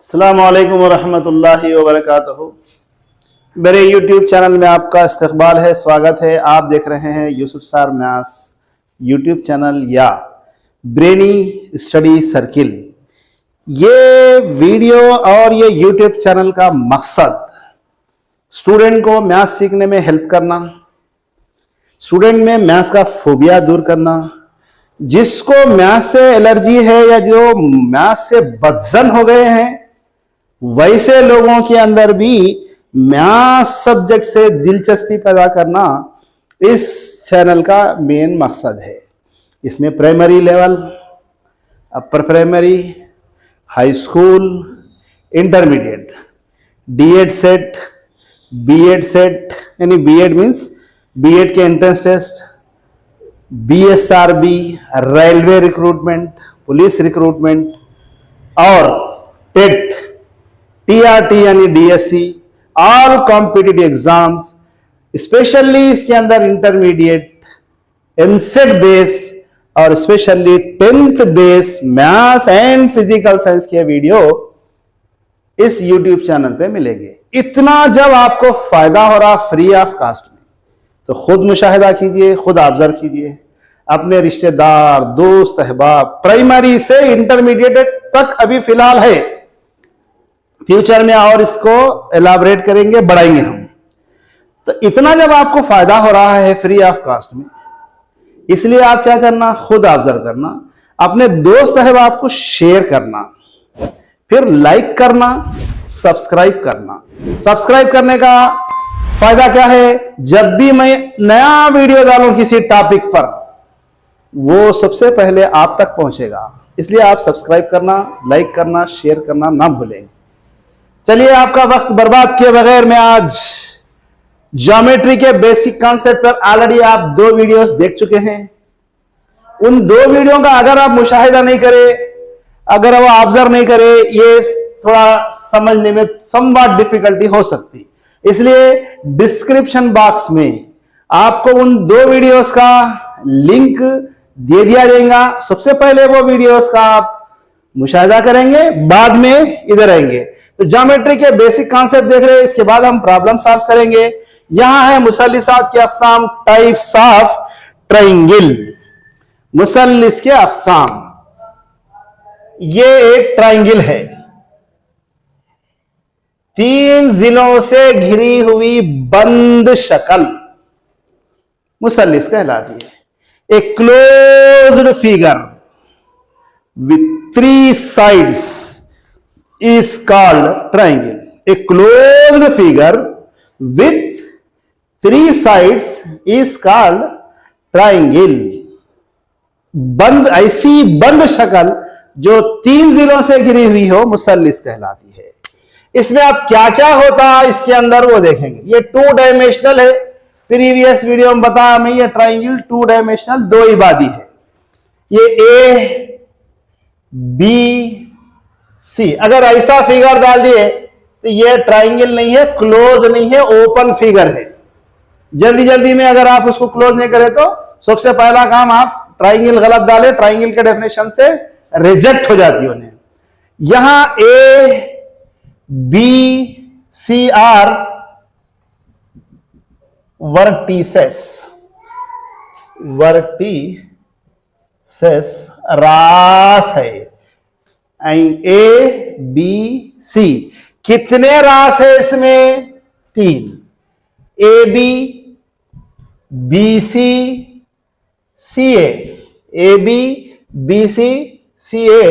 अस्सलामु अलैकुम वरहमतुल्लाहि वबरकातुहू। मेरे YouTube चैनल में आपका इस्तकबाल है, स्वागत है। आप देख रहे हैं Yusuf sir maths YouTube channel या ब्रेनी स्टडी सर्किल। ये वीडियो और ये YouTube चैनल का मकसद स्टूडेंट को मैथ्स सीखने में हेल्प करना, स्टूडेंट में मैथ्स का फोबिया दूर करना, जिसको मैथ्स से एलर्जी है या जो मैथ्स से बदजन हो गए हैं वैसे लोगों के अंदर भी मैथ्स सब्जेक्ट से दिलचस्पी पैदा करना इस चैनल का मेन मकसद है। इसमें primary level, upper primary, high school, intermediate, DEd CET, BEd CET यानी बीएड मीन्स बीएड के entrance test, BSRB, railway recruitment, police recruitment और टेट, टीआरटी यानी DSC, all competitive exams, specially इसके अंदर इंटरमीडिएट, एमसेट बेस और specially 10th base maths and physical science के video इस YouTube channel पे मिलेंगे। इतना जब आपको फायदा हो रहा फ्री ऑफ कास्ट में, तो खुद मुशाहिदा कीजिए, खुद ऑब्जर्व कीजिए। अपने रिश्तेदार, दोस्त, अहबाब, प्राइमरी से इंटरमीडिएट तक अभी फिलहाल है, फ्यूचर में और इसको एलाबरेट करेंगे, बढ़ाएंगे हम। तो इतना जब आपको फायदा हो रहा है फ्री ऑफ कास्ट में, इसलिए आप क्या करना, खुद ऑब्जर्व करना, अपने दोस्त अहबाब को शेयर करना, फिर लाइक करना, सब्सक्राइब करना। सब्सक्राइब करने का फायदा क्या है, जब भी मैं नया वीडियो डालूं किसी टॉपिक पर वो सबसे पहले आप तक पहुंचेगा। इसलिए आप सब्सक्राइब करना, लाइक करना, शेयर करना ना भूलें। चलिए, आपका वक्त बर्बाद किए बगैर मैं आज ज्योमेट्री के बेसिक कॉन्सेप्ट पर ऑलरेडी आप 2 वीडियोस देख चुके हैं। उन 2 वीडियो का अगर आप मुशाहिदा नहीं करें, अगर वो ऑब्जर्व नहीं करें, ये थोड़ा समझने में समवॉट डिफिकल्टी हो सकती। इसलिए डिस्क्रिप्शन बॉक्स में आपको उन 2 वीडियोस का लिंक दे दिया जाएगा। सबसे पहले वो वीडियोस का आप मुशाहिदा करेंगे, बाद में इधर आएंगे। तो ज्योमेट्री के बेसिक कॉन्सेप्ट देख रहे हैं, इसके बाद हम प्रॉब्लम सॉल्व करेंगे। यहां है मुसल्लिसात के अक़साम, टाइप्स ऑफ ट्रायंगल। मुसल्लिस के अक़साम, ये एक ट्रायंगल है, 3 जिलों से घिरी हुई बंद शक्ल मुसल्लिस कहलाती है। A closed figure with 3 sides is called triangle. A closed figure with 3 sides is called triangle. बंद, ऐसी बंद शक्ल जो 3 जिलों से घिरी हुई हो मुसल्लिस कहलाती है। इसमें अब क्या क्या होता है इसके अंदर वो देखेंगे। ये 2 डायमेंशनल है, प्रीवियस वीडियो में बताया हमें, ये ट्राइंगल 2 डायमेंशनल 2 इबादी है। ये ए बी सी, अगर ऐसा फिगर डाल दिए तो ये ट्राइंगल नहीं है, क्लोज नहीं है, ओपन फिगर है। जल्दी जल्दी में अगर आप उसको क्लोज नहीं करें तो सबसे पहला काम, आप ट्राइंगल गलत डाले, ट्राइंगल के डेफिनेशन से रिजेक्ट हो जाती है उन्हें। यहां A B C are vertices, vertices रास है। ए बी सी कितने रास है इसमें, 3। A B B C C A B B C C A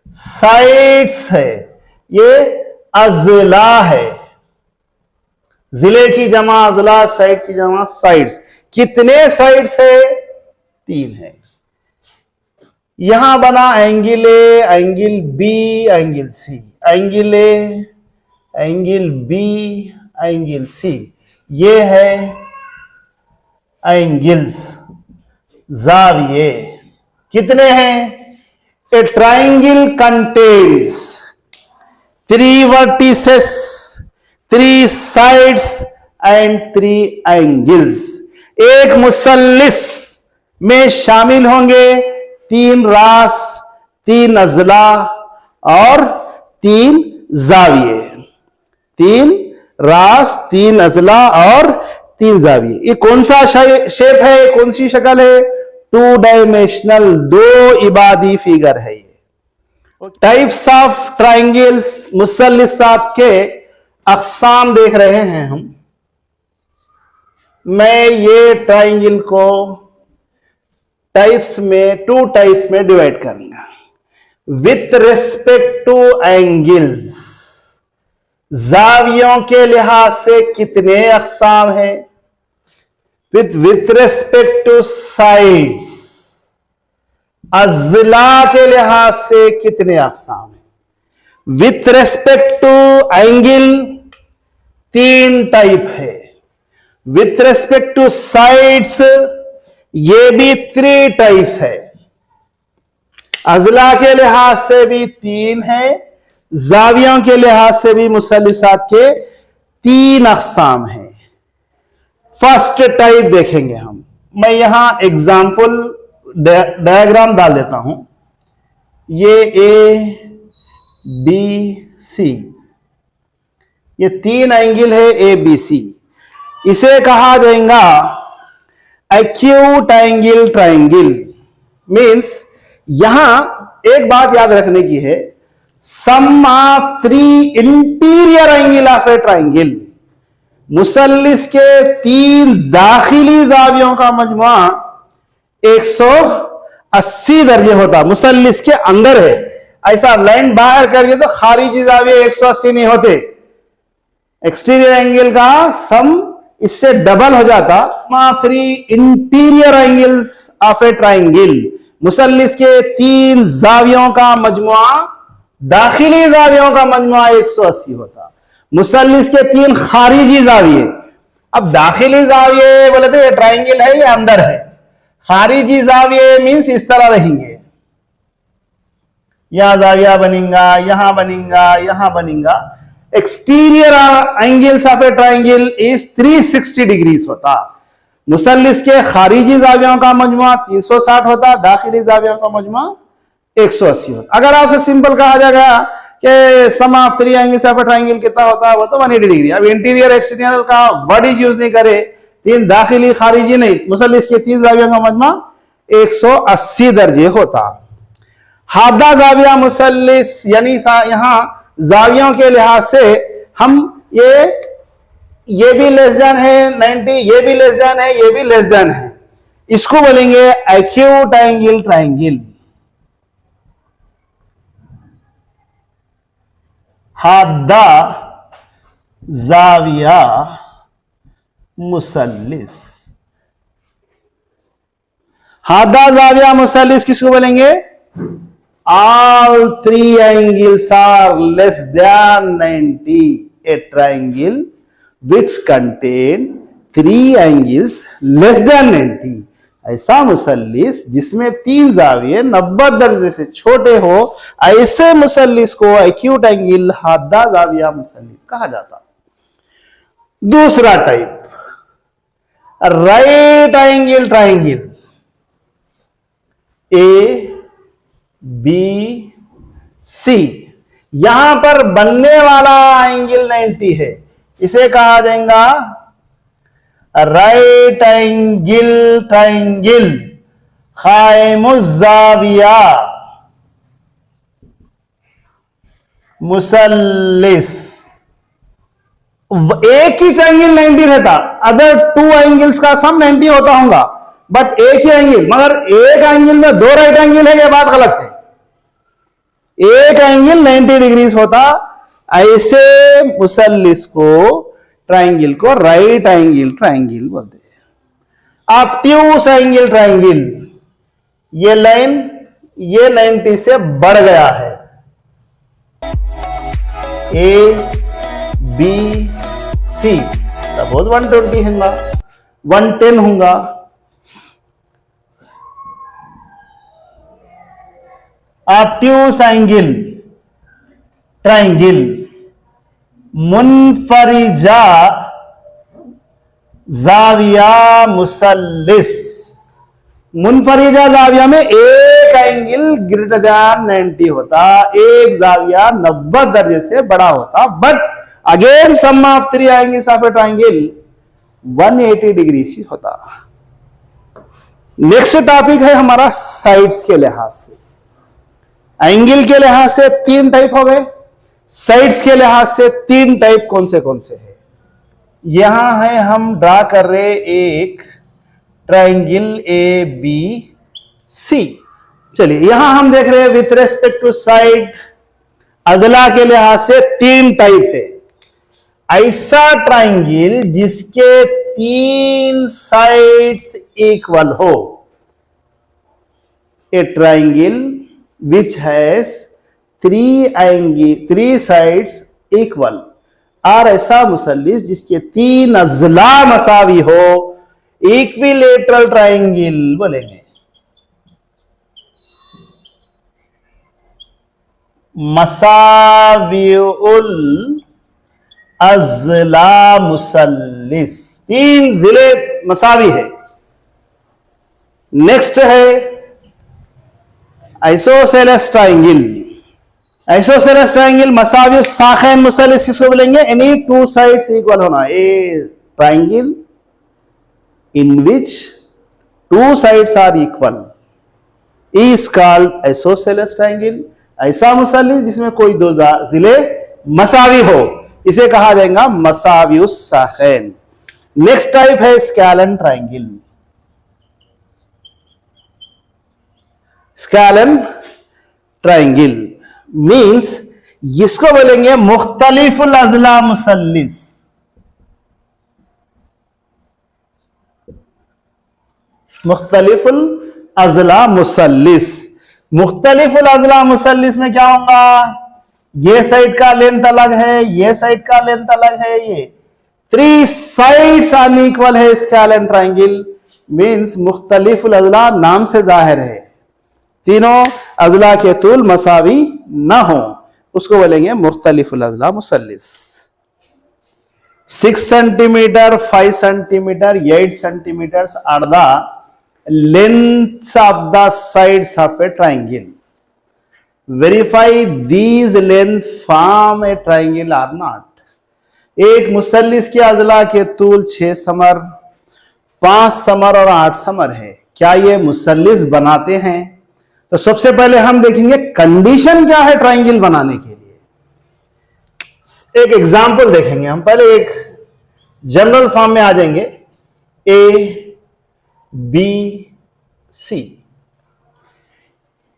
sides है, ये अजला है। जिले की जमा अजला, साइड की जमा साइड्स। कितने साइड्स है, 3 है। यहां बना angle A, angle B, angle C, angle A, angle B, angle C. ये है एंगल्स, जाविये। कितने हैं, a triangle contains 3 vertices, 3 sides and 3 angles. एक मुसल्लिस में शामिल होंगे 3 रास, 3 अजला और 3 जाविये, 3 रास, 3 अजला और 3 जाविये। ये कौन सा शेप है, कौन सी शक्ल है? 2 डायमेंशनल, 2 इबादी फिगर है ये। टाइप्स ऑफ ट्राइंगल्स, मुसल्लिसात के अक़साम देख रहे हैं हम। मैं ये ट्राइंगल को टाइप्स में 2 टाइप्स में डिवाइड करूंगा विथ रिस्पेक्ट टू एंगल्स। जावियों के लिहाज से कितने अक़साम हैं? विथ रिस्पेक्ट टू साइड्स, अज़ला के लिहाज से कितने अक़साम हैं? With respect to angle 3 type है। विथ रिस्पेक्ट टू साइड्स ये भी 3 टाइप्स है। अज़ला के लिहाज से भी 3 है, जावियों के लिहाज से भी मुसल्लिसात के 3 अक़साम हैं। फर्स्ट टाइप देखेंगे हम। मैं यहां एग्जाम्पल डायग्राम डाल देता हूं। ये ए बी सी, ये 3 एंगल है ए बी सी। इसे कहा जाएगा एक्यूट एंगल ट्राइंगल। मीन्स यहां एक बात याद रखने की है, sum of 3 interior angle of a triangle. मुसल्लिस के 3 दाखिली जावियों का मजमुआ 180 दर्जे होता। मुसल्लिस के अंदर है, ऐसा लाइन बाहर करके तो खारिजी जाविये 180 नहीं होते। एक्सटीरियर एंगल का सम इससे डबल हो जाता। 3 interior angles of a triangle, मुसल्लिस के 3 जावियों का मजमुआ, दाखिली जावियों का मजमुआ 180 होता। मुसल्लिस के 3 खारिजी जाविये। अब दाखिली जाविये बोले तो ये ट्राइंगल है, ये अंदर है। खारिजी जाविये मीन्स इस तरह रहेंगे, यहां जाविया बनेगा, यहां बनेगा, यहां बनेगा। Exterior angles of a triangle is 360 degrees होता। मुसल्लिस के खारिजी जावियों का मजमुआ 360 होता, दाखिली जावियों का मजमुआ 180 होता। अगर आपसे सिंपल कहा जाएगा कि sum of 3 angles of a triangle कितना होता है, वो तो 180 डिग्री। अब इंटीरियर एक्सटीरियर का वर्ड यूज नहीं करे, 3 दाखिली खारिजी नहीं, मुसल्लिस के 3 जावियों का मजमुआ 180 दर्जे होता। हादा जाविया मुसल्लिस, यानी यहां जावियों के लिहाज से हम ये भी लेस देन है 90, ये भी लेस देन है, ये भी लेस देन है। इसको बोलेंगे एक्यूट एंगल ट्राइंगल। हादा जाविया मुसल्लिस, हादा जाविया मुसल्लिस किसको बोलेंगे? All 3 angles are less than 90. A triangle which contain 3 angles less than 90. ऐसा मुसल्लिस जिसमें 3 जाविये 90 दर्जे से छोटे हो, ऐसे मुसल्लिस को एक्यूट एंगल हादा जाविया मुसल्लिस कहा जाता। दूसरा type right angle triangle. A B C, यहां पर बनने वाला एंगल 90 है, इसे कहा जाएगा राइट एंगल ट्राइंगल खाइमुज़्ज़ाविया मुसल्लिस। एक ही एंगल 90 रहता, अदर 2 एंगल्स का सम 90 होता होगा, बट एक ही एंगल, मगर एक एंगल में 2 राइट एंगल है, यह बात गलत है। एक एंगल 90 डिग्रीज होता, ऐसे मुसल्लिस को ट्राइंगल को राइट एंगल ट्राइंगल बोलते हैं। ऑब्ट्यूस एंगल ट्राइंगल, ये लाइन ये 90 से बढ़ गया है। ए बी सी सपोज 120 होगा, 110 होगा। ऑब्ट्यूस एंगल ट्राइंगल मुनफरिजा जाविया मुसल्लिस। मुनफरिजा जाविया में एक एंगल ग्रेटर देन 90 होता, एक जाविया 90 दर्जे से बड़ा होता, but again sum of three angles of a triangle 180 degree से होता। नेक्स्ट टॉपिक है हमारा साइड्स के लिहाज से। एंगल के लिहाज से तीन टाइप हो गए, साइड्स के लिहाज से तीन टाइप कौन से है। यहां है हम ड्रा कर रहे एक ट्राइंगल ए बी सी। चलिए यहां हम देख रहे हैं विथ रेस्पेक्ट टू साइड, अजला के लिहाज से तीन टाइप है। ऐसा ट्राइंगल जिसके तीन साइड्स इक्वल हो, ए triangle which has three sides equal, और ऐसा मुसल्लिस जिसके तीन अजला मसावी हो, इक्विलेटरल ट्राइंगल बोलेंगे। मसाविउल अजला मुसल्लिस, तीन जिले मसावी है। नेक्स्ट है आइसोसेलेस ट्राइंगल। आइसोसेलेस ट्राइंगल मसावी साखैन मुसल्लिस किसको बोलेंगे? एनी टू साइड्स इक्वल होना। A triangle in which two sides are equal is called isosceles triangle. ऐसा मुसल्लिस जिसमें कोई दो जिले मसावी हो, इसे कहा जाएगा मसाविउस साखैन। नेक्स्ट टाइप है scalene triangle. Scalene triangle means जिसको बोलेंगे मुख्तलिफुल अजला मुसल्लिस। मुख्तलिफुल अजला मुसल्लिस, मुख्तलिफुल अजला मुसल्लिस में क्या होगा? ये साइड का लेंथ अलग है, ये साइड का लेंथ अलग है, ये थ्री साइड्स अनइक्वल है। स्कैलन ट्राइंगल मींस मुख्तलिफुल अजला, नाम से जाहिर है तीनों अजला के तूल मसावी ना हो, उसको बोलेंगे मुख्तलिफुल अजला मुसल्लिस। 6 centimetre, 5 centimetre, 8 centimetre are the lengths of the sides of a triangle. Verify these length form a triangle or not. एक मुसल्लिस के अजला के तूल 6 समर, 5 समर और 8 समर है, क्या ये मुसल्लिस बनाते हैं? तो सबसे पहले हम देखेंगे कंडीशन क्या है ट्राइंगल बनाने के लिए। एक एग्जांपल देखेंगे हम। पहले एक जनरल फॉर्म में आ जाएंगे, ए बी सी।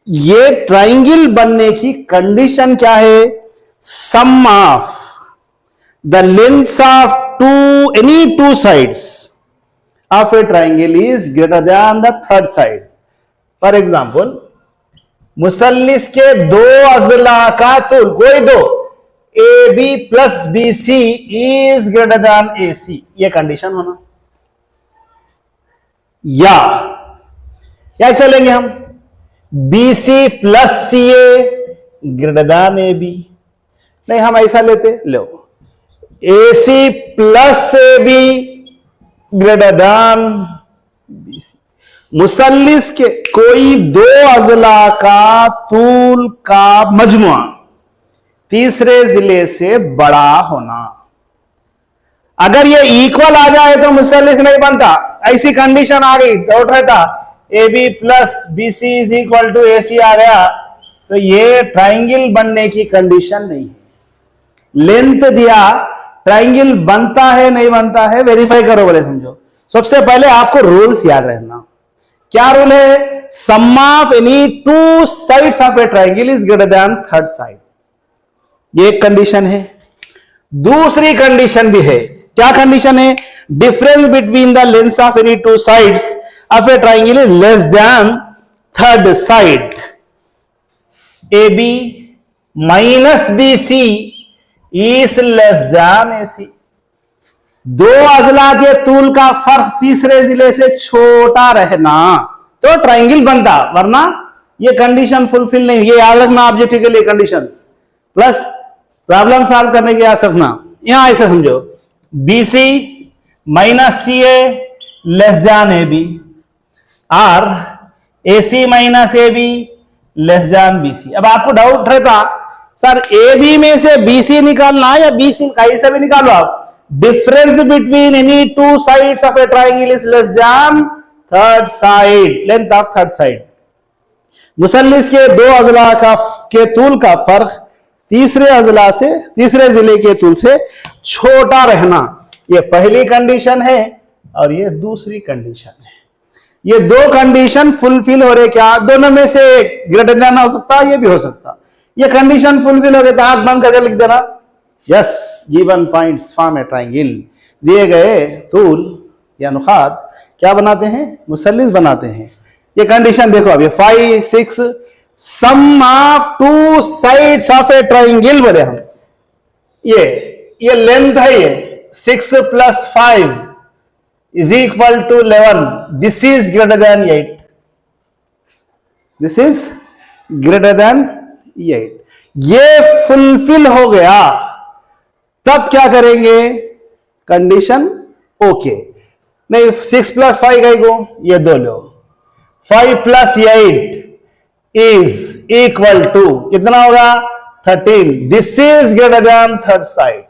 ये ट्राइंगल बनने की कंडीशन क्या है? Sum of the lengths of any two sides of a triangle is greater than the third side. For example, मुसल्लिस के दो अजला का तूल, कोई दो, A B plus B C is greater than A C, यह कंडीशन होना। या ऐसे लेंगे हम, B C plus C A greater than A B. नहीं, हम ऐसा लेते, लो, A C plus A B greater than B C. मुसल्लिस के कोई दो अजला का तूल का मजमुआ तीसरे जिले से बड़ा होना। अगर ये इक्वल आ जाए तो मुसल्लिस नहीं बनता। ऐसी कंडीशन आ गई, डाउट रहता, A B plus B C is equal to A C आ गया, तो ये ट्राइंगल बनने की कंडीशन नहीं है। लेंथ दिया, ट्राइंगल बनता है नहीं बनता है, वेरीफाई करो बोले समझो। सबसे पहले आपको रूल्स याद रहना। क्या रूल है? Sum of any two sides of a triangle is greater than third side, ये एक कंडीशन है। दूसरी कंडीशन भी है, क्या कंडीशन है? Difference between the lengths of any two sides of a triangle is less than third side. A B minus B C is less than A C. दो अजला के तूल का फर्क तीसरे जिले से छोटा रहना तो ट्राइंगल बनता, वरना ये कंडीशन फुलफिल नहीं। ये याद रखना ऑब्जेक्टिव के लिए कंडीशंस प्लस प्रॉब्लम सॉल्व करने के याद रखना। यहां ऐसे समझो, B C minus C A less than A B, और AC minus AB less than BC। अब आपको डाउट रहता सर AB में से BC निकालना या BC कहीं से भी निकालो आप, difference between any two sides of a triangle is less than third side, length of third side. मुसल्लिस के दो अजला के तूल का फर्क तीसरे जिले के तूल से छोटा रहना, ये पहली कंडीशन है और ये दूसरी कंडीशन है। ये दो कंडीशन फुलफिल हो रहे क्या? दोनों में से एक ग्रेटर देन हो सकता, ये भी हो सकता। ये कंडीशन फुलफिल हो गए तो आंख बंद करके लिख देना yes given points form a triangle. दिए गए तूल या नुकात क्या बनाते हैं? मुसल्लिस बनाते हैं। ये कंडीशन देखो अभी 5 6 sum of two sides of a triangle बोले हम। ये लेंथ है, ये 6 + 5 is equal to 11। this is greater than 8, this is greater than 8। ये फुलफिल हो गया तब क्या करेंगे? Condition okay. नहीं 6 + 5 गई को ये दो लो, 5 + 8 इज इक्वल टू कितना होगा? 13। This is greater than third side.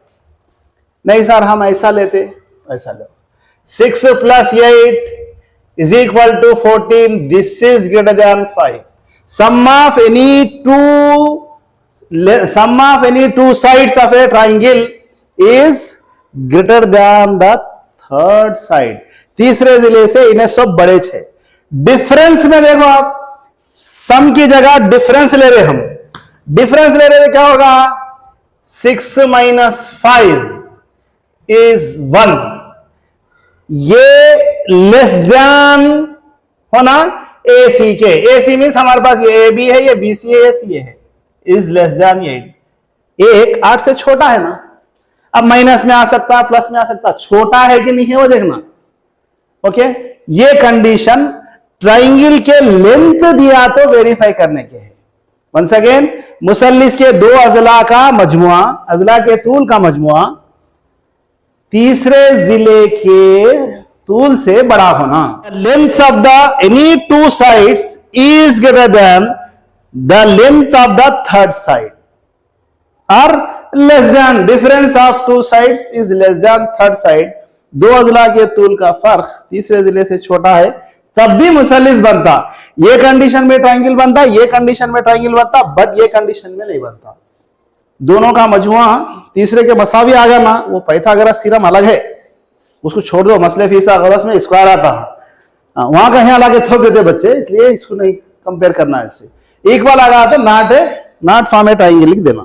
नहीं सर हम ऐसा लेते, ऐसा लो 6 + 8 is equal to 14। this is greater than 5। sum of any two sides of a triangle is greater than the third side। तीसरे जिले से इन्हें सब बड़े छे। डिफरेंस में देखो आप, सम की जगह डिफरेंस ले रहे हम, डिफरेंस ले रहे क्या होगा? 6 - 5 is 1। ये लेस देन होना AC के। AC मीन्स हमारे पास ये AB है, ये BC है, ये CA है। Is less then 8। 1 8 से छोटा है ना। अब माइनस में आ सकता, प्लस में आ सकता, छोटा है कि नहीं है वो देखना। ओके ये कंडीशन ट्राइंगल के लेंथ दिया तो वेरीफाई करने के है। वंस अगेन मुसल्लिस के दो अजला का मजमुआ, अजला के तूल का मजमुआ तीसरे जिले के तूल से बड़ा होना। Length of the any two sides is greater than the length of the third side और less than difference of two sides is less than third side. दो अजला के तूल का फर्क तीसरे जिले से छोटा है तब भी मुसल्लिस बनता। ये कंडीशन में ट्राइंगल बनता, ये कंडीशन में ट्राइंगल बनता, बट ये कंडीशन में नहीं बनता। दोनों का मजमुआ तीसरे के मसावी आ गया ना, वो पाइथागोरस थ्योरम अलग है, उसको छोड़ दो। मसले फिसागोरस में स्क्वायर आता है, वहां का यहाँ लाके थोप देते बच्चे, इसलिए इसको नहीं कंपेयर करना है इससे। इक्वल आ गया तो नॉट फॉर्म ए ट्राइंगल लिख देना।